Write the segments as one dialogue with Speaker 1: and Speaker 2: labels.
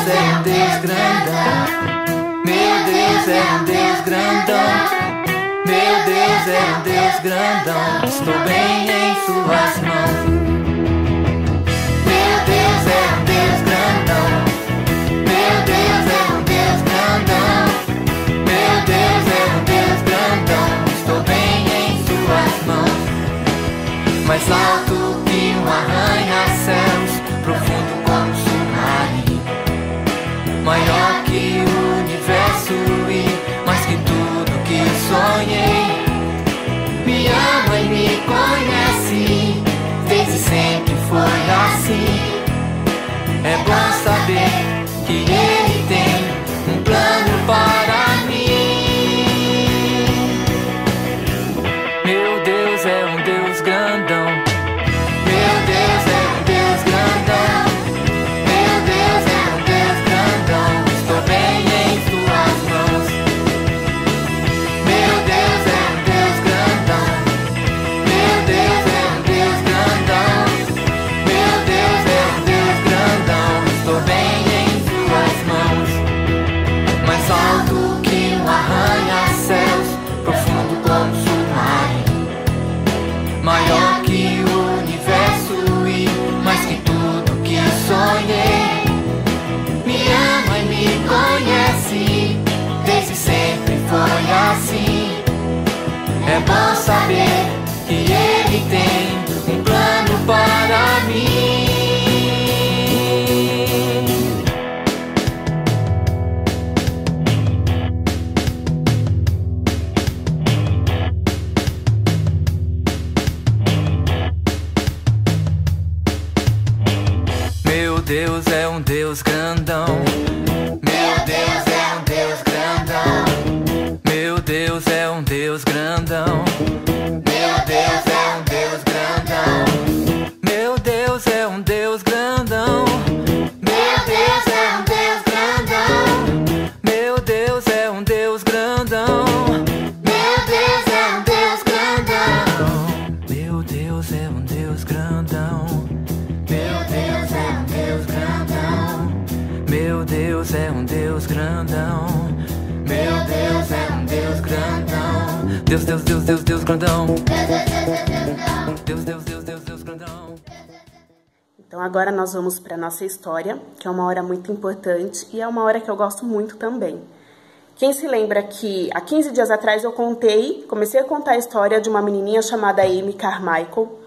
Speaker 1: é um Deus grandão. Meu Deus é um Deus grandão. Meu Deus é um Deus grandão. Estou bem em suas mãos. Meu Deus é um Deus grandão. Meu Deus é um Deus grandão. Meu Deus é um Deus grandão. Estou bem em suas mãos. Mais alto que um arranha-céus, profundo como submarino, maior que o universo e mais que tudo que sonhei. Me ama e me conhece, desde sempre foi assim. É bom saber que Ele tem um plano para mim. Meu Deus é um Deus grandão. Meu Deus é um Deus grandão. Meu Deus é um Deus grandão. Estou bem em tuas mãos. Meu Deus é um Deus grandão. Meu Deus é um Deus grandão. Meu Deus é um Deus grandão. Estou bem em tuas mãos. Mais alto que um arranha-céus, profundo como submarino, maior que o universo e mais que tudo que sonhei. Me ama e me conhece, desde sempre foi assim. É bom saber que Ele tem um plano para mim. Meu Deus é um Deus grandão. Meu Deus é um Deus grandão. Meu Deus é um Deus grandão. Meu Deus é um Deus grandão. Meu Deus é um Deus grandão. Meu Deus é um Deus grandão. Meu Deus é um Deus grandão. Meu Deus é um Deus grandão. Meu Deus é um Deus grandão. Meu Deus é um Deus grandão. Meu Deus é um Deus grandão. Meu Deus é um Deus grandão. Deus, Deus, Deus, Deus, Deus grandão. Deus, Deus, Deus, Deus, Deus grandão.
Speaker 2: Então agora nós vamos para a nossa história, que é uma hora muito importante e é uma hora que eu gosto muito também. Quem se lembra que há 15 dias atrás eu comecei a contar a história de uma menininha chamada Amy Carmichael,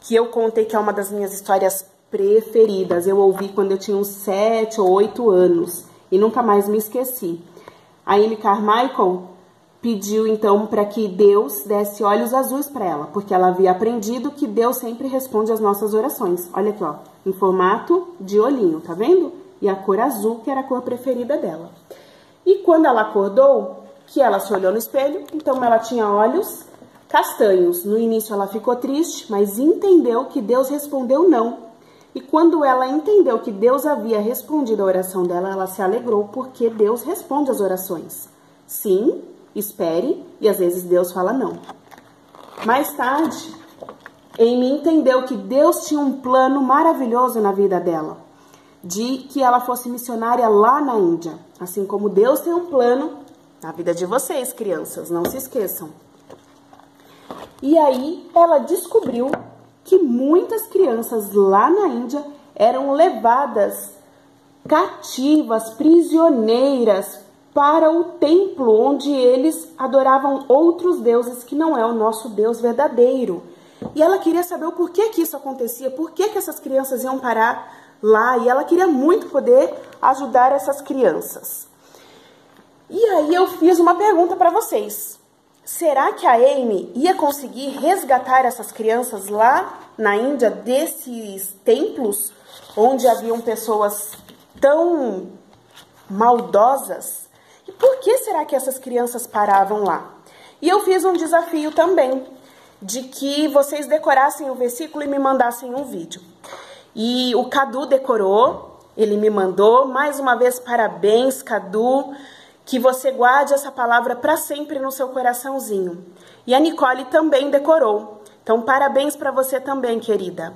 Speaker 2: que eu contei que é uma das minhas histórias preferidas. Eu ouvi quando eu tinha uns 7 ou 8 anos e nunca mais me esqueci. A Amy Carmichael pediu então para que Deus desse olhos azuis para ela, porque ela havia aprendido que Deus sempre responde às nossas orações. Olha aqui, ó, em formato de olhinho, tá vendo? E a cor azul, que era a cor preferida dela. E quando ela acordou, que ela se olhou no espelho, então ela tinha olhos castanhos. No início ela ficou triste, mas entendeu que Deus respondeu não. E quando ela entendeu que Deus havia respondido a oração dela, ela se alegrou, porque Deus responde as orações. Sim, espere, e às vezes Deus fala não. Mais tarde, Amy entendeu que Deus tinha um plano maravilhoso na vida dela, de que ela fosse missionária lá na Índia. Assim como Deus tem um plano na vida de vocês, crianças, não se esqueçam. E aí ela descobriu que muitas crianças lá na Índia eram levadas cativas, prisioneiras, para o templo onde eles adoravam outros deuses que não é o nosso Deus verdadeiro. E ela queria saber o porquê que isso acontecia, por que essas crianças iam parar lá, e ela queria muito poder ajudar essas crianças. E aí eu fiz uma pergunta para vocês. Será que a Amy ia conseguir resgatar essas crianças lá na Índia desses templos onde haviam pessoas tão maldosas? E por que será que essas crianças paravam lá? E eu fiz um desafio também, de que vocês decorassem o versículo e me mandassem um vídeo. E o Cadu decorou, ele me mandou. Mais uma vez, parabéns, Cadu. Que você guarde essa palavra para sempre no seu coraçãozinho. E a Nicole também decorou. Então, parabéns para você também, querida.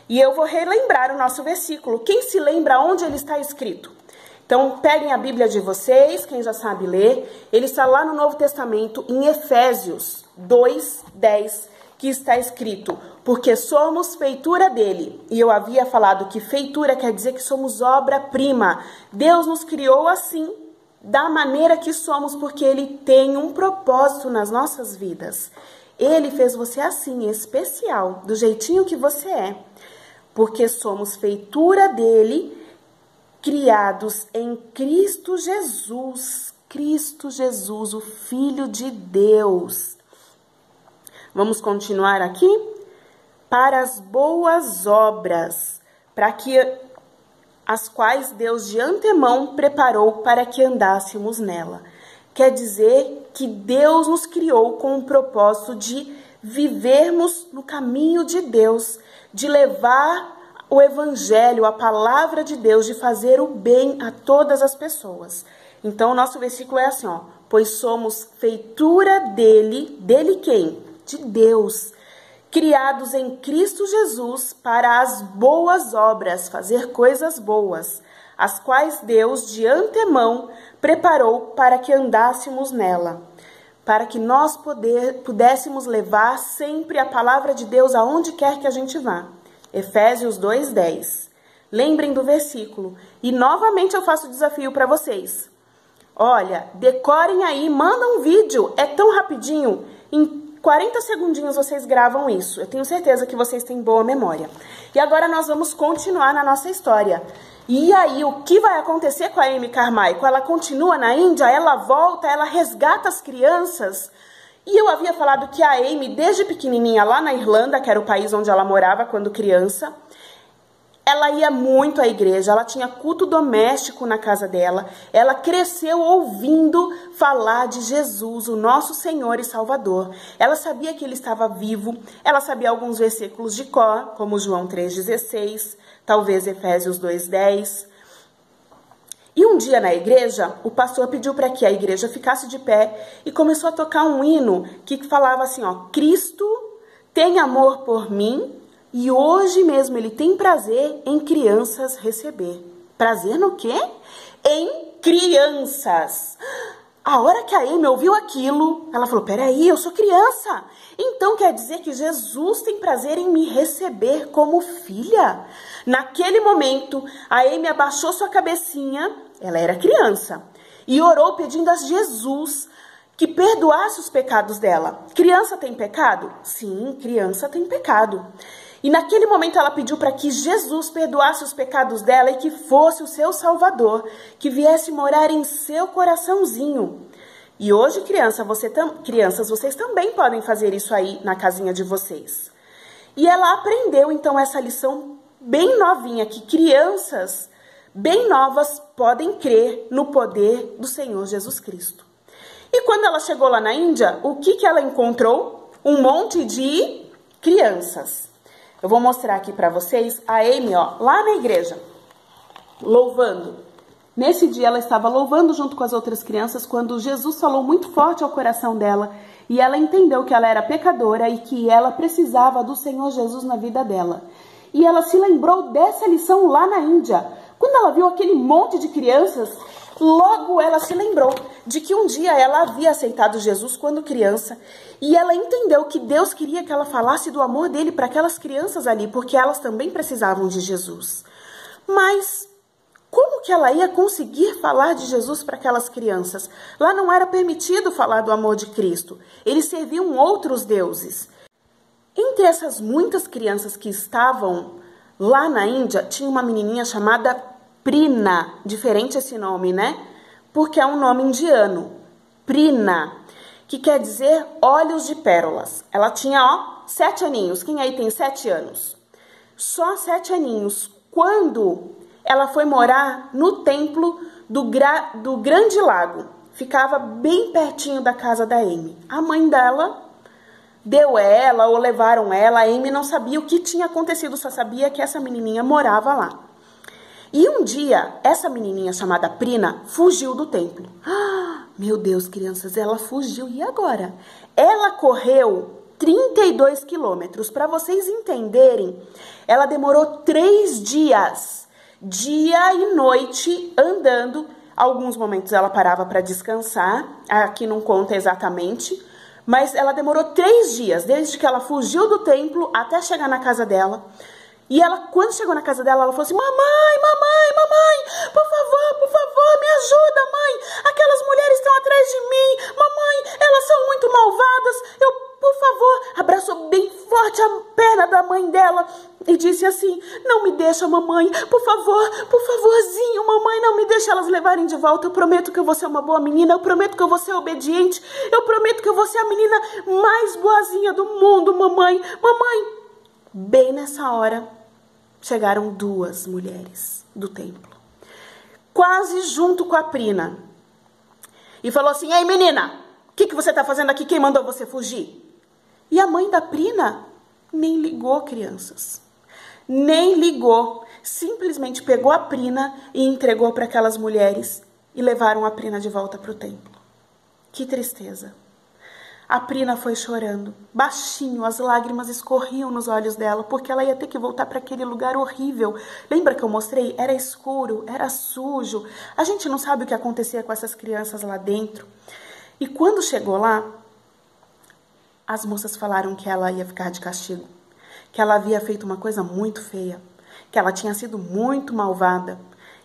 Speaker 2: E eu vou relembrar o nosso versículo. Quem se lembra onde ele está escrito? Então, peguem a Bíblia de vocês, quem já sabe ler. Ele está lá no Novo Testamento, em Efésios 2:10, que está escrito: porque somos feitura dele. E eu havia falado que feitura quer dizer que somos obra-prima. Deus nos criou assim, da maneira que somos, porque ele tem um propósito nas nossas vidas. Ele fez você assim, especial, do jeitinho que você é. Porque somos feitura dele, criados em Cristo Jesus. Cristo Jesus, o Filho de Deus. Vamos continuar aqui? Para as boas obras, para que as quais Deus de antemão preparou para que andássemos nela. Quer dizer que Deus nos criou com o propósito de vivermos no caminho de Deus, de levar o Evangelho, a palavra de Deus, de fazer o bem a todas as pessoas. Então, o nosso versículo é assim, ó: pois somos feitura dele. Dele quem? De Deus. Criados em Cristo Jesus para as boas obras, fazer coisas boas, as quais Deus de antemão preparou para que andássemos nela, para que nós pudéssemos levar sempre a palavra de Deus aonde quer que a gente vá. Efésios 2:10. Lembrem do versículo. E novamente eu faço o desafio para vocês. Olha, decorem aí, mandam um vídeo, é tão rapidinho, em 40 segundinhos vocês gravam isso. Eu tenho certeza que vocês têm boa memória. E agora nós vamos continuar na nossa história. E aí, o que vai acontecer com a Amy Carmichael? Ela continua na Índia, ela volta, ela resgata as crianças. E eu havia falado que a Amy, desde pequenininha, lá na Irlanda, que era o país onde ela morava quando criança, ela ia muito à igreja, ela tinha culto doméstico na casa dela, ela cresceu ouvindo falar de Jesus, o nosso Senhor e Salvador. Ela sabia que ele estava vivo, ela sabia alguns versículos de cor, como João 3,16, talvez Efésios 2,10. E um dia na igreja, o pastor pediu para que a igreja ficasse de pé e começou a tocar um hino que falava assim, ó: Cristo tem amor por mim, e hoje mesmo ele tem prazer em crianças receber. Prazer no quê? Em crianças. A hora que a Amy ouviu aquilo, ela falou: peraí, eu sou criança. Então quer dizer que Jesus tem prazer em me receber como filha? Naquele momento, a Amy abaixou sua cabecinha, ela era criança, e orou pedindo a Jesus que perdoasse os pecados dela. Criança tem pecado? Sim, criança tem pecado. E naquele momento ela pediu para que Jesus perdoasse os pecados dela e que fosse o seu Salvador, que viesse morar em seu coraçãozinho. E hoje, crianças, vocês também podem fazer isso aí na casinha de vocês. E ela aprendeu então essa lição bem novinha, que crianças bem novas podem crer no poder do Senhor Jesus Cristo. E quando ela chegou lá na Índia, o que ela encontrou? Um monte de crianças. Eu vou mostrar aqui para vocês a Amy, ó, lá na igreja, louvando. Nesse dia ela estava louvando junto com as outras crianças quando Jesus falou muito forte ao coração dela e ela entendeu que ela era pecadora e que ela precisava do Senhor Jesus na vida dela. E ela se lembrou dessa lição lá na Índia. Quando ela viu aquele monte de crianças, logo ela se lembrou de que um dia ela havia aceitado Jesus quando criança e ela entendeu que Deus queria que ela falasse do amor dele para aquelas crianças ali, porque elas também precisavam de Jesus. Mas como que ela ia conseguir falar de Jesus para aquelas crianças? Lá não era permitido falar do amor de Cristo. Eles serviam outros deuses. Entre essas muitas crianças que estavam lá na Índia, tinha uma menininha chamada Prina. Diferente esse nome, né? Porque é um nome indiano. Prina, que quer dizer olhos de pérolas. Ela tinha, ó, 7 aninhos. Quem aí tem 7 anos? Só 7 aninhos. Quando ela foi morar no templo do Grande Lago. Ficava bem pertinho da casa da Amy. A mãe dela deu ela ou levaram ela. A Amy não sabia o que tinha acontecido, só sabia que essa menininha morava lá. E um dia, essa menininha chamada Prina fugiu do templo. Ah, meu Deus, crianças, ela fugiu. E agora? Ela correu 32 quilômetros. Para vocês entenderem, ela demorou 3 dias dia e noite andando. Alguns momentos ela parava para descansar, aqui não conta exatamente, mas ela demorou 3 dias, desde que ela fugiu do templo até chegar na casa dela. E ela, quando chegou na casa dela, ela falou assim: mamãe, por favor, me ajuda, mãe. Aquelas mulheres estão atrás de mim. Mamãe, elas são muito malvadas. Por favor, abraçou bem forte a perna da mãe dela e disse assim: não me deixa, mamãe, por favorzinho, mamãe, não me deixa elas levarem de volta. Eu prometo que eu vou ser uma boa menina, eu prometo que eu vou ser obediente, eu prometo que eu vou ser a menina mais boazinha do mundo, mamãe. Bem nessa hora, chegaram 2 mulheres do templo, quase junto com a Prina, e falou assim: ei, menina, o que você está fazendo aqui? Quem mandou você fugir? E a mãe da Prina nem ligou, crianças. Nem ligou. Simplesmente pegou a Prina e entregou para aquelas mulheres e levaram a Prina de volta para o templo. Que tristeza. A Prina foi chorando, baixinho, as lágrimas escorriam nos olhos dela, porque ela ia ter que voltar para aquele lugar horrível. Lembra que eu mostrei? Era escuro, era sujo. A gente não sabe o que acontecia com essas crianças lá dentro. E quando chegou lá, as moças falaram que ela ia ficar de castigo, que ela havia feito uma coisa muito feia, que ela tinha sido muito malvada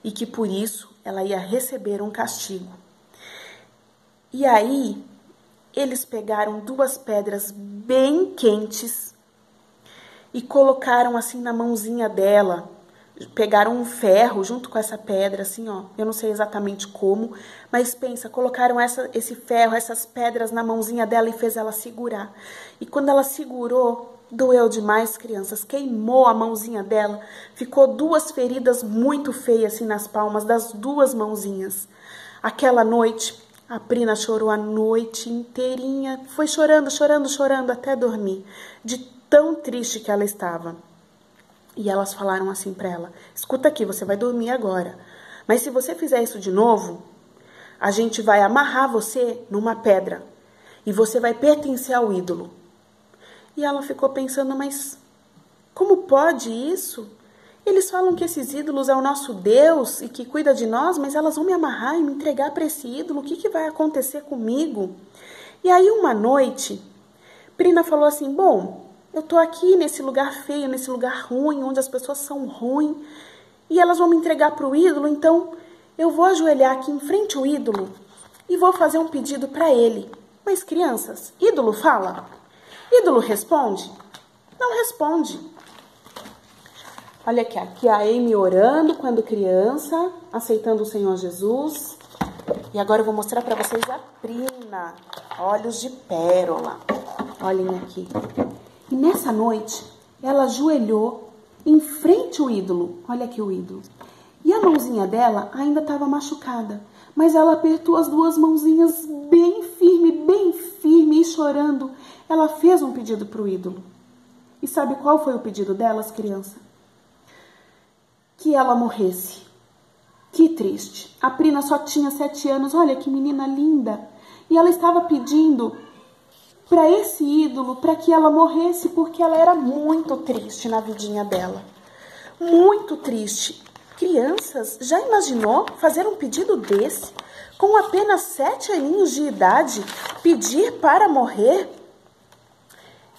Speaker 2: e que por isso ela ia receber um castigo. E aí, eles pegaram 2 pedras bem quentes e colocaram assim na mãozinha dela. Pegaram um ferro junto com essa pedra, assim, ó. Eu não sei exatamente como, mas pensa, colocaram esse ferro, essas pedras na mãozinha dela e fez ela segurar. E quando ela segurou, doeu demais, crianças. Queimou a mãozinha dela. Ficou 2 feridas muito feias, assim, nas palmas das 2 mãozinhas. Aquela noite, a Prina chorou a noite inteirinha. Foi chorando até dormir. De tão triste que ela estava. E elas falaram assim para ela: escuta aqui, você vai dormir agora, mas se você fizer isso de novo, a gente vai amarrar você numa pedra e você vai pertencer ao ídolo. E ela ficou pensando: mas como pode isso? Eles falam que esses ídolos é o nosso Deus e que cuida de nós, mas elas vão me amarrar e me entregar para esse ídolo. O que vai acontecer comigo? E aí uma noite, Prina falou assim: bom, eu tô aqui nesse lugar feio, nesse lugar ruim, onde as pessoas são ruins, e elas vão me entregar para o ídolo, então eu vou ajoelhar aqui em frente ao ídolo e vou fazer um pedido para ele. Mas, crianças, ídolo fala? Ídolo responde? Não responde. Olha aqui a Amy orando quando criança, aceitando o Senhor Jesus. E agora eu vou mostrar para vocês a Prina, olhos de pérola. Olhem aqui. E nessa noite, ela ajoelhou em frente ao ídolo. Olha aqui o ídolo. E a mãozinha dela ainda estava machucada. Mas ela apertou as 2 mãozinhas bem firme e chorando. Ela fez um pedido para o ídolo. E sabe qual foi o pedido delas, criança? Que ela morresse. Que triste. A Prina só tinha 7 anos. Olha que menina linda. E ela estava pedindo para esse ídolo, para que ela morresse, porque ela era muito triste na vidinha dela. Muito triste. Crianças, já imaginou fazer um pedido desse? Com apenas 7 aninhos de idade, pedir para morrer?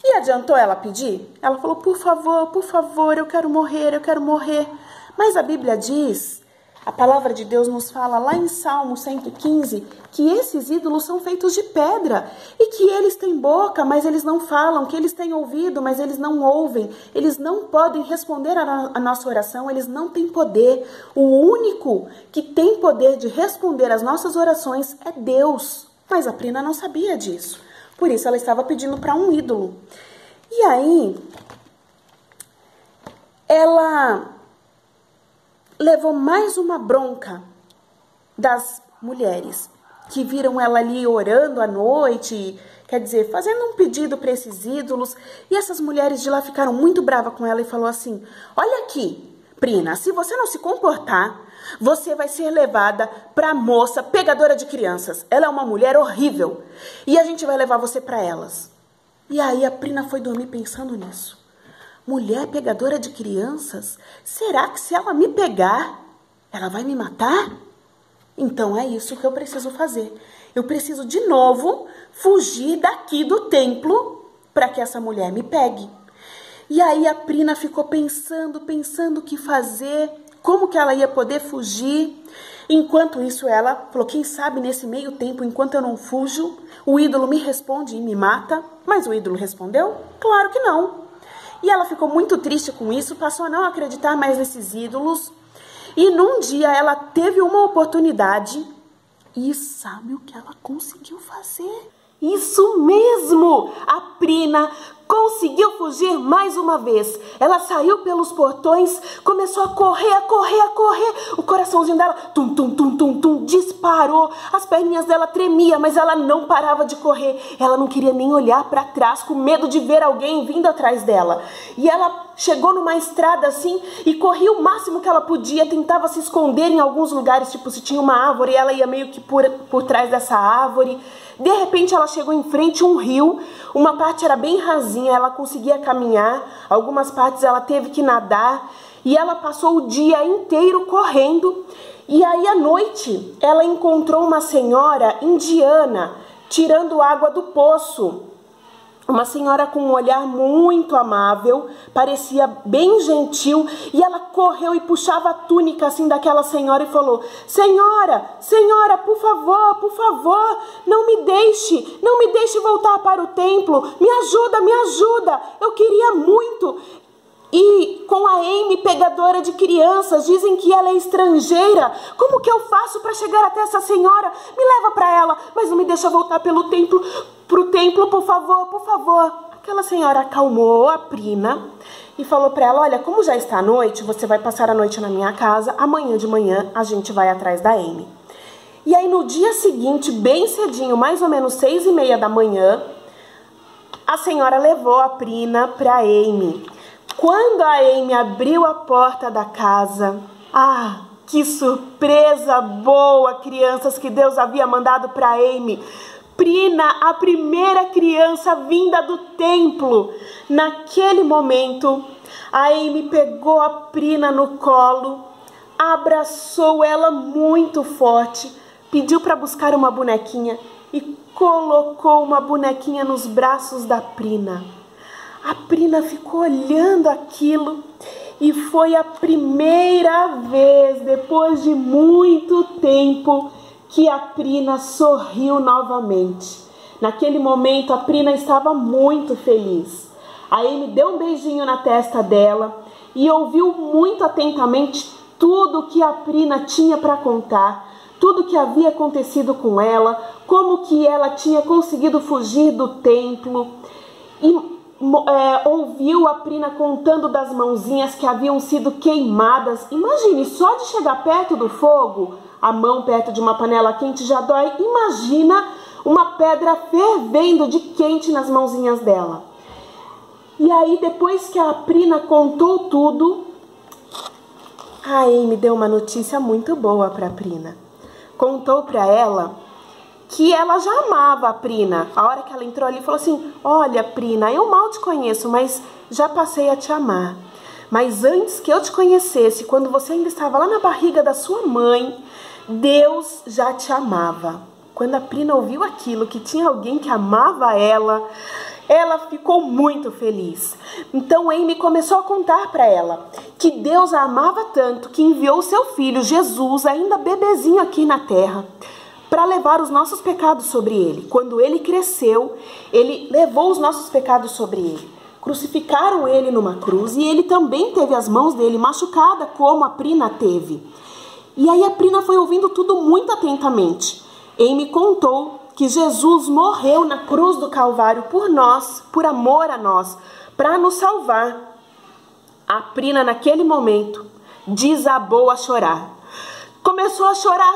Speaker 2: E adiantou ela pedir? Ela falou: por favor, eu quero morrer. Mas a Bíblia diz, a palavra de Deus nos fala lá em Salmo 115, que esses ídolos são feitos de pedra e que eles têm boca, mas eles não falam, que eles têm ouvido, mas eles não ouvem, eles não podem responder a nossa oração, eles não têm poder. O único que tem poder de responder às nossas orações é Deus. Mas a Prina não sabia disso, por isso ela estava pedindo para um ídolo. E aí, ela levou mais uma bronca das mulheres que viram ela ali orando à noite, quer dizer, fazendo um pedido para esses ídolos. E essas mulheres de lá ficaram muito bravas com ela e falou assim: olha aqui, Prina, se você não se comportar, você vai ser levada para a moça pegadora de crianças. Ela é uma mulher horrível e a gente vai levar você para elas. E aí a Prina foi dormir pensando nisso. Mulher pegadora de crianças? Será que se ela me pegar, ela vai me matar? Então é isso que eu preciso fazer. Eu preciso de novo fugir daqui do templo para que essa mulher me pegue. E aí a Prina ficou pensando o que fazer, como que ela ia poder fugir. Enquanto isso ela falou, quem sabe nesse meio tempo, enquanto eu não fujo, o ídolo me responde e me mata. Mas o ídolo respondeu? Claro que não. E ela ficou muito triste com isso, passou a não acreditar mais nesses ídolos. E num dia ela teve uma oportunidade e sabe o que ela conseguiu fazer? Isso mesmo! A Prina conseguiu fugir mais uma vez. Ela saiu pelos portões, começou a correr. O coraçãozinho dela, tum, tum, tum, tum, tum, disparou. As perninhas dela tremiam, mas ela não parava de correr. Ela não queria nem olhar para trás, com medo de ver alguém vindo atrás dela. E ela chegou numa estrada assim e corria o máximo que ela podia. Tentava se esconder em alguns lugares, tipo se tinha uma árvore, ela ia meio que por trás dessa árvore. De repente ela chegou em frente a um rio, uma parte era bem rasinha, ela conseguia caminhar, algumas partes ela teve que nadar e ela passou o dia inteiro correndo. E aí à noite ela encontrou uma senhora indiana tirando água do poço. Uma senhora com um olhar muito amável, parecia bem gentil, e ela correu e puxava a túnica assim daquela senhora e falou, senhora, por favor, não me deixe voltar para o templo, me ajuda, eu queria muito. E com a Amy, pegadora de crianças, dizem que ela é estrangeira. Como que eu faço para chegar até essa senhora? Me leva para ela, mas não me deixa voltar pro templo, por favor. Aquela senhora acalmou a Prina e falou para ela, olha, como já está à noite, você vai passar a noite na minha casa, amanhã de manhã a gente vai atrás da Amy. E aí no dia seguinte, bem cedinho, mais ou menos 6:30 da manhã, a senhora levou a Prina para Amy. Quando a Amy abriu a porta da casa, que surpresa boa, crianças, que Deus havia mandado para Amy. Prina, a primeira criança vinda do templo. Naquele momento, a Amy pegou a Prina no colo, abraçou ela muito forte, pediu para buscar uma bonequinha e colocou uma bonequinha nos braços da Prina. A Prina ficou olhando aquilo e foi a primeira vez, depois de muito tempo, que a Prina sorriu novamente. Naquele momento, a Prina estava muito feliz. A Amy deu um beijinho na testa dela e ouviu muito atentamente tudo que a Prina tinha para contar, tudo que havia acontecido com ela, como que ela tinha conseguido fugir do templo e ouviu a Prina contando das mãozinhas que haviam sido queimadas. Imagine, só de chegar perto do fogo, a mão perto de uma panela quente já dói. Imagina uma pedra fervendo de quente nas mãozinhas dela. E aí, depois que a Prina contou tudo, a Amy deu uma notícia muito boa para a Prina. Contou para ela que ela já amava a Prina. A hora que ela entrou ali, falou assim, olha, Prina, eu mal te conheço, mas já passei a te amar. Mas antes que eu te conhecesse, quando você ainda estava lá na barriga da sua mãe, Deus já te amava. Quando a Prina ouviu aquilo, que tinha alguém que amava ela ficou muito feliz. Então Amy começou a contar para ela que Deus a amava tanto que enviou seu filho Jesus, ainda bebezinho aqui na terra, para levar os nossos pecados sobre ele. Quando ele cresceu, ele levou os nossos pecados sobre ele. Crucificaram ele numa cruz e ele também teve as mãos dele machucadas como a Prina teve. E aí a Prina foi ouvindo tudo muito atentamente. Amy contou que Jesus morreu na cruz do Calvário por nós, por amor a nós, para nos salvar. A Prina, naquele momento, desabou a chorar. Começou a chorar,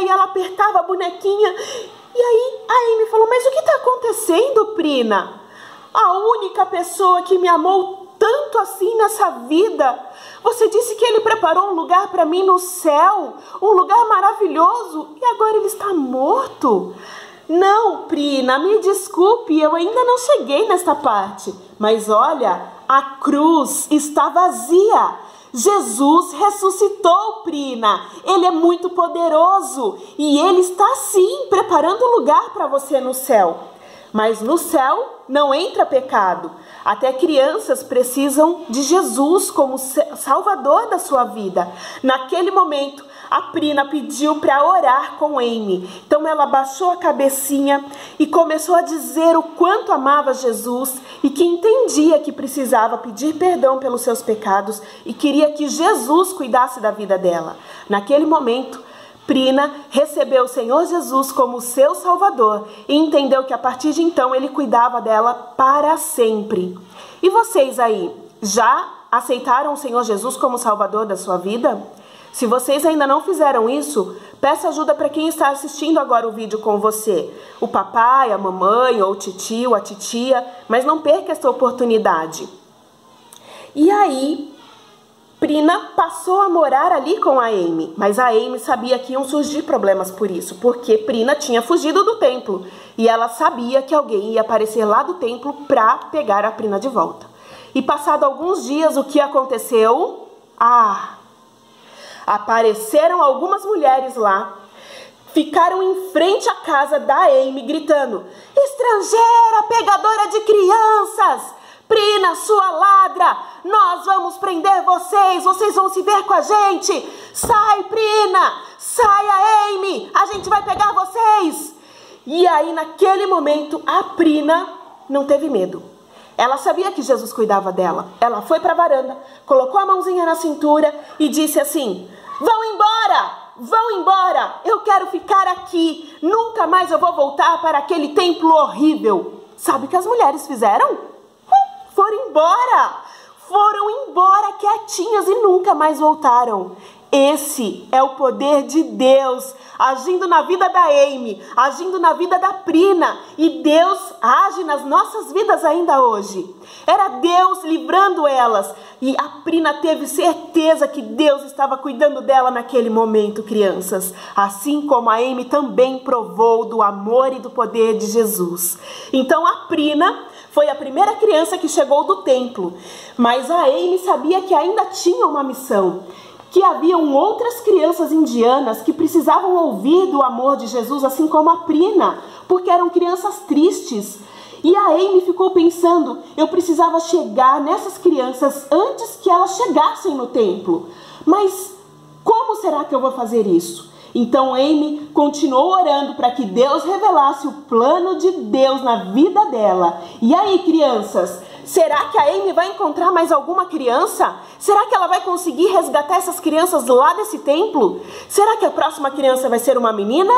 Speaker 2: e ela apertava a bonequinha. E aí a Amy falou, mas o que está acontecendo, Prina? A única pessoa que me amou tanto assim nessa vida, você disse que ele preparou um lugar para mim no céu, um lugar maravilhoso, e agora ele está morto? Não, Prina, me desculpe, eu ainda não cheguei nesta parte. Mas olha, a cruz está vazia. Jesus ressuscitou, Prina. Ele é muito poderoso e ele está sim preparando um lugar para você no céu. Mas no céu não entra pecado. Até crianças precisam de Jesus como salvador da sua vida. Naquele momento, a Prina pediu para orar com Amy. Então ela baixou a cabecinha e começou a dizer o quanto amava Jesus e que entendia que precisava pedir perdão pelos seus pecados e queria que Jesus cuidasse da vida dela. Naquele momento, Prina recebeu o Senhor Jesus como seu Salvador e entendeu que a partir de então ele cuidava dela para sempre. E vocês aí, já aceitaram o Senhor Jesus como Salvador da sua vida? Se vocês ainda não fizeram isso, peça ajuda para quem está assistindo agora o vídeo com você. O papai, a mamãe, ou o titio, a titia, mas não perca essa oportunidade. E aí, Prina passou a morar ali com a Amy, mas a Amy sabia que iam surgir problemas por isso, porque Prina tinha fugido do templo e ela sabia que alguém ia aparecer lá do templo para pegar a Prina de volta. E passado alguns dias, o que aconteceu? Apareceram algumas mulheres lá, ficaram em frente à casa da Amy gritando: estrangeira, pegadora de crianças! Prina, sua ladra, nós vamos prender vocês vão se ver com a gente. Sai, Prina, saia, Amy, a gente vai pegar vocês. E aí, naquele momento, a Prina não teve medo. Ela sabia que Jesus cuidava dela. Ela foi para a varanda, colocou a mãozinha na cintura e disse assim: vão embora, eu quero ficar aqui, nunca mais eu vou voltar para aquele templo horrível. Sabe o que as mulheres fizeram? Foram embora quietinhas e nunca mais voltaram. Esse é o poder de Deus agindo na vida da Amy, agindo na vida da Prina. E Deus age nas nossas vidas ainda hoje. Era Deus livrando elas. E a Prina teve certeza que Deus estava cuidando dela naquele momento, crianças. Assim como a Amy também provou do amor e do poder de Jesus. Então a Prina foi a primeira criança que chegou do templo. Mas a Amy sabia que ainda tinha uma missão. Que haviam outras crianças indianas que precisavam ouvir do amor de Jesus, assim como a Prina, porque eram crianças tristes. E a Amy ficou pensando, eu precisava chegar nessas crianças antes que elas chegassem no templo. Mas como será que eu vou fazer isso? Então Amy continuou orando para que Deus revelasse o plano de Deus na vida dela. E aí, crianças, será que a Amy vai encontrar mais alguma criança? Será que ela vai conseguir resgatar essas crianças lá desse templo? Será que a próxima criança vai ser uma menina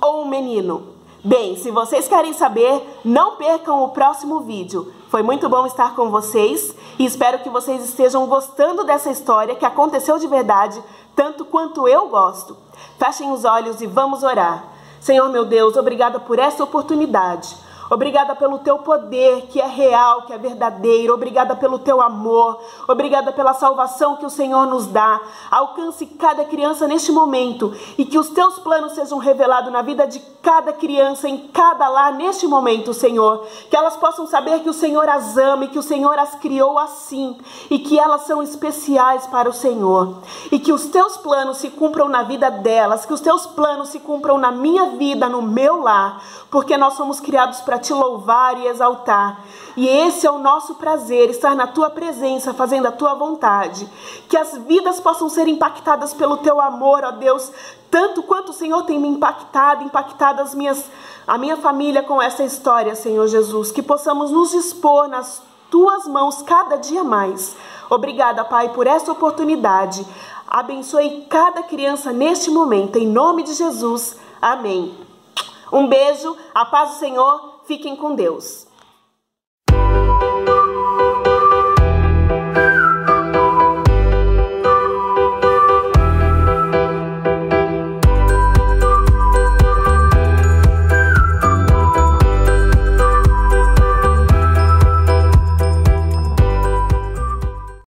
Speaker 2: ou um menino? Bem, se vocês querem saber, não percam o próximo vídeo. Foi muito bom estar com vocês e espero que vocês estejam gostando dessa história que aconteceu de verdade, tanto quanto eu gosto. Fechem os olhos e vamos orar. Senhor meu Deus, obrigada por essa oportunidade. Obrigada pelo teu poder que é real, que é verdadeiro. Obrigada pelo teu amor. Obrigada pela salvação que o Senhor nos dá. Alcance cada criança neste momento e que os teus planos sejam revelados na vida de cada criança, em cada lar neste momento, Senhor. Que elas possam saber que o Senhor as ama e que o Senhor as criou assim e que elas são especiais para o Senhor. E que os teus planos se cumpram na vida delas, que os teus planos se cumpram na minha vida, no meu lar, porque nós somos criados para te louvar e exaltar. E esse é o nosso prazer, estar na tua presença, fazendo a tua vontade. Que as vidas possam ser impactadas pelo teu amor, ó Deus, tanto quanto o Senhor tem me impactado a minha família com essa história, Senhor Jesus. Que possamos nos dispor nas tuas mãos cada dia mais. Obrigada, Pai, por essa oportunidade. Abençoe cada criança neste momento, em nome de Jesus. Amém. Um beijo, a paz do Senhor, fiquem com Deus.